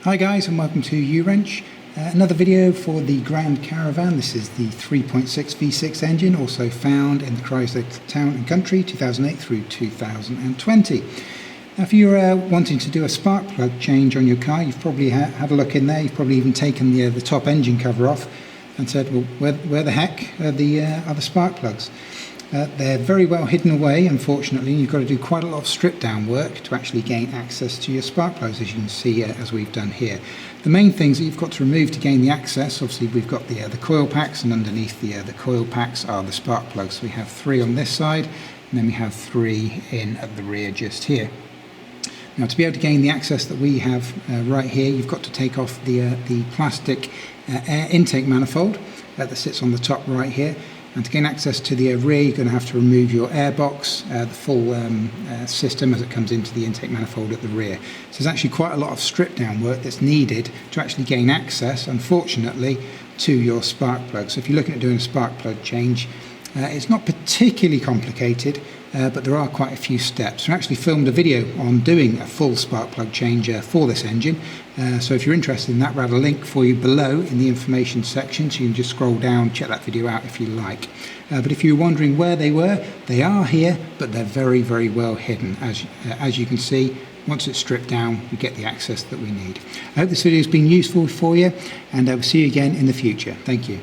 Hi guys, and welcome to U-Wrench. Another video for the Grand Caravan. This is the 3.6 V6 engine, also found in the Chrysler Town Country 2008 through 2020. Now if you're wanting to do a spark plug change on your car, you've probably had a look in there. You've probably even taken the top engine cover off and said, well, where the heck are the other spark plugs? They're very well hidden away, unfortunately. You've got to do quite a lot of strip down work to actually gain access to your spark plugs, as you can see as we've done here. The main things that you've got to remove to gain the access, obviously we've got the coil packs, and underneath the coil packs are the spark plugs. We have 3 on this side, and then we have 3 in at the rear just here. Now to be able to gain the access that we have right here, you've got to take off the plastic air intake manifold that sits on the top right here. And to gain access to the rear, you're going to have to remove your air box, the full system as it comes into the intake manifold at the rear. So there's actually quite a lot of strip down work that's needed to actually gain access, unfortunately, to your spark plug. So if you're looking at doing a spark plug change, it's not particularly complicated, but there are quite a few steps. We actually filmed a video on doing a full spark plug change for this engine. So if you're interested in that, we'll have a link for you below in the information section, so you can just scroll down, check that video out if you like. But if you're wondering where they were, they are here, but they're very, very well hidden. As you can see, once it's stripped down, we get the access that we need. I hope this video has been useful for you, and I will see you again in the future. Thank you.